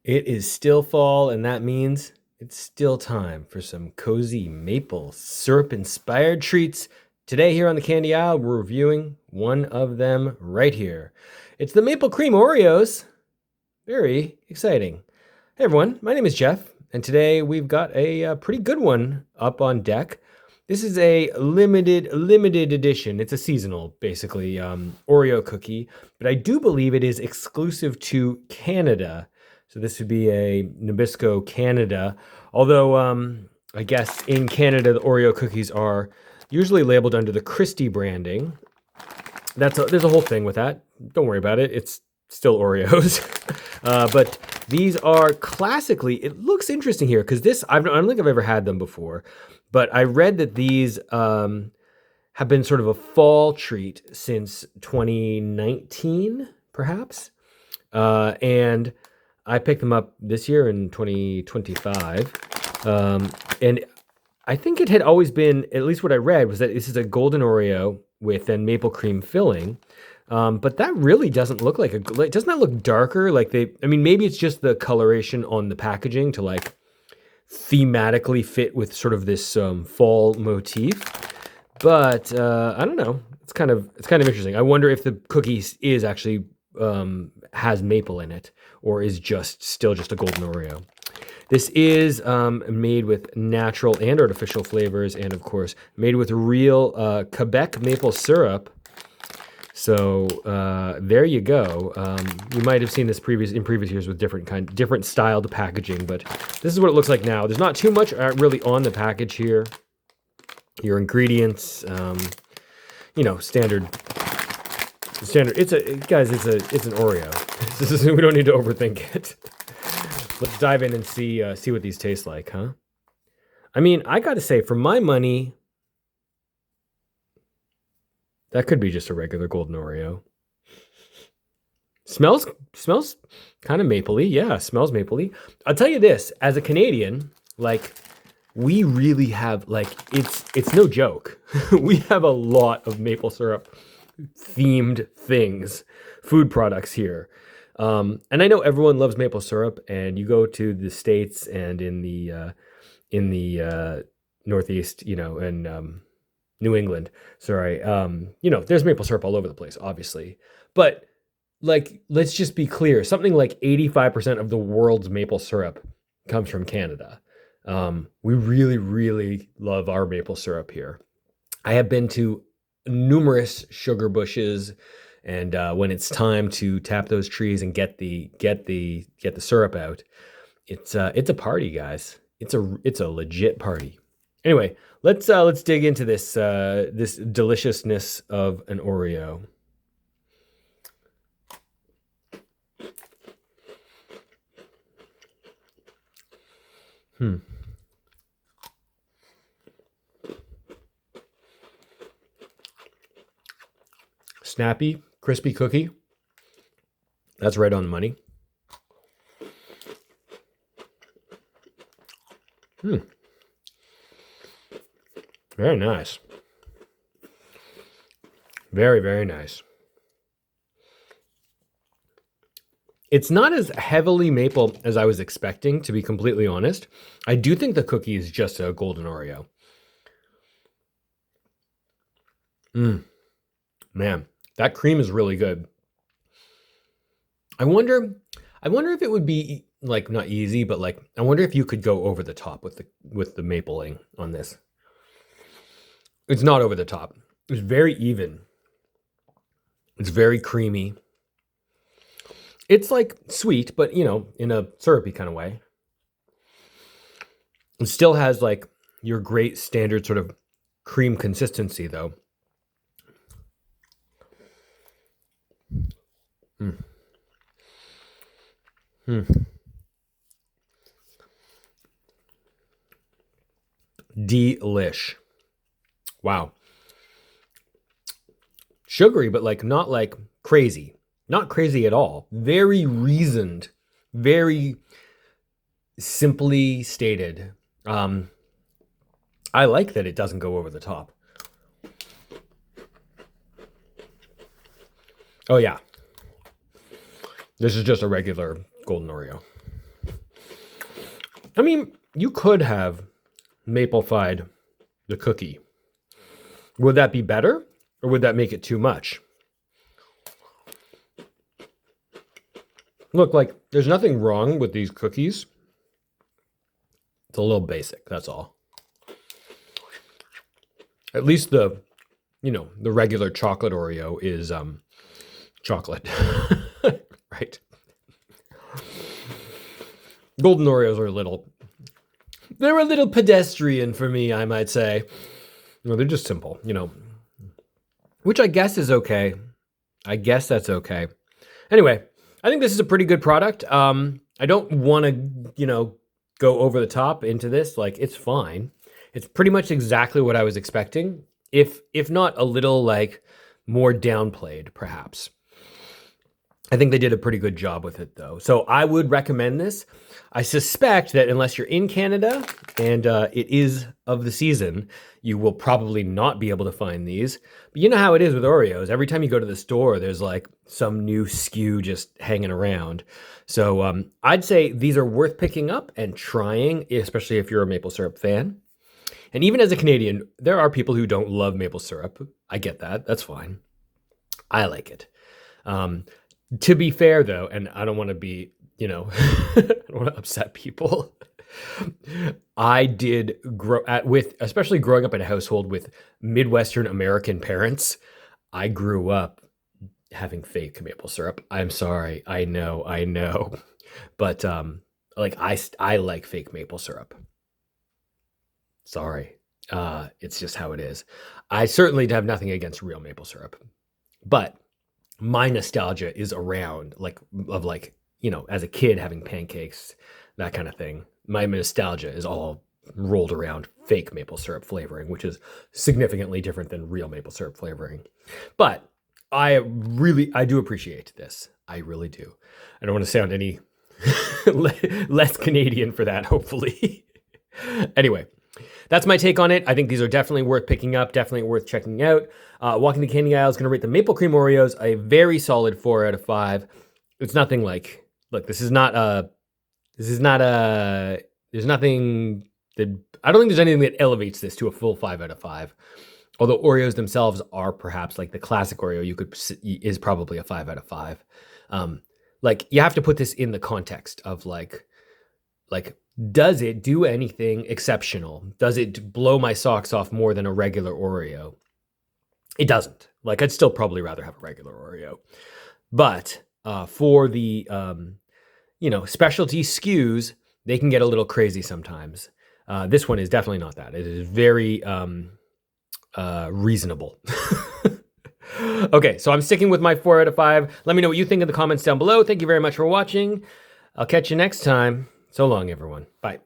It is still fall, and that means it's still time for some cozy maple syrup inspired treats. Today, here on the Candy Aisle, we're reviewing one of them right here. It's the Maple Cream Oreos. Very exciting. Hey everyone, my name is Jeff, and today we've got a pretty good one up on deck. This is a limited edition. It's a seasonal, basically, Oreo cookie, but I do believe it is exclusive to Canada. So this would be a Nabisco Canada. Although I guess in Canada the Oreo cookies are usually labeled under the Christie branding. There's a whole thing with that. Don't worry about it. It's still Oreos. But these are classically. It looks interesting here because I don't think I've ever had them before. But I read that these have been sort of a fall treat since 2019, perhaps. And I picked them up this year in 2025. And I think it had always been, at least what I read, was that this is a golden Oreo with then maple cream filling. But that really doesn't look like doesn't that look darker? Maybe it's just the coloration on the packaging to like thematically fit with sort of this fall motif. But I don't know. It's kind of interesting. I wonder if the cookies is actually has maple in it, or is still just a golden Oreo. This is made with natural and artificial flavors, and of course, made with real Quebec maple syrup. So there you go. You might have seen this in previous years with different styled packaging, but this is what it looks like now. There's not too much really on the package here. Your ingredients, standard. It's an Oreo. We don't need to overthink it. Let's dive in and see what these taste like, huh? I mean, I got to say, for my money, that could be just a regular golden Oreo. Smells kind of mapley. Yeah, smells mapley. I'll tell you this, as a Canadian, we really have, it's no joke. We have a lot of maple syrup themed things, food products here. And I know everyone loves maple syrup, and you go to the States and in the Northeast, and New England, sorry, there's maple syrup all over the place, obviously. But let's just be clear, something like 85% of the world's maple syrup comes from Canada. We really, really love our maple syrup here. I have been to numerous sugar bushes, and when it's time to tap those trees and get the syrup out, it's a party, guys. It's a legit party. Anyway, let's dig into this deliciousness of an Oreo. Snappy, crispy cookie. That's right on the money. Very nice. Very, very nice. It's not as heavily maple as I was expecting, to be completely honest. I do think the cookie is just a golden Oreo. Man, that cream is really good. I wonder if it would be not easy, but I wonder if you could go over the top with the mapling on this. It's not over the top. It's very even. It's very creamy. It's sweet, but in a syrupy kind of way. It still has your great standard sort of cream consistency though. Delish. Wow. Sugary, but not crazy. Not crazy at all. Very reasoned. Very simply stated. I like that it doesn't go over the top. Oh yeah. This is just a regular golden Oreo. I mean, you could have maple-fied the cookie. Would that be better, or would that make it too much? Look, like, there's nothing wrong with these cookies. It's a little basic, that's all. At least the regular chocolate Oreo is chocolate, right? Golden Oreos are they're a little pedestrian for me, I might say. They're just simple, which I guess is okay. I guess that's okay. Anyway, I think this is a pretty good product. I don't want to, go over the top into this. Like, it's fine. It's pretty much exactly what I was expecting, if not a little like more downplayed, perhaps. I think they did a pretty good job with it, though. So I would recommend this. I suspect that unless you're in Canada and it is of the season, you will probably not be able to find these. But you know how it is with Oreos. Every time you go to the store, there's like some new SKU just hanging around. So I'd say these are worth picking up and trying, especially if you're a maple syrup fan. And even as a Canadian, there are people who don't love maple syrup. I get that. That's fine. I like it. To be fair, though, and I don't want to be, I don't want to upset people. I did especially growing up in a household with Midwestern American parents. I grew up having fake maple syrup. I'm sorry. I know. But I like fake maple syrup. Sorry. It's just how it is. I certainly have nothing against real maple syrup, but my nostalgia is around as a kid having pancakes, that kind of thing. My nostalgia is all rolled around fake maple syrup flavoring, which is significantly different than real maple syrup flavoring. But I do appreciate this. I really do. I don't want to sound any less Canadian for that, hopefully. Anyway, that's my take on it. I think these are definitely worth picking up, definitely worth checking out. Walking the Candy Aisle is going to rate the Maple Creme Oreos a very solid 4 out of 5. It's nothing like, look, there's nothing that, I don't think there's anything that elevates this to a full 5 out of 5. Although Oreos themselves are perhaps like the classic Oreo is probably a 5 out of 5. You have to put this in the context of like, does it do anything exceptional? Does it blow my socks off more than a regular Oreo? It doesn't. I'd still probably rather have a regular Oreo. But for the, specialty SKUs, they can get a little crazy sometimes. This one is definitely not that. It is very reasonable. Okay, so I'm sticking with my 4 out of 5. Let me know what you think in the comments down below. Thank you very much for watching. I'll catch you next time. So long, everyone. Bye.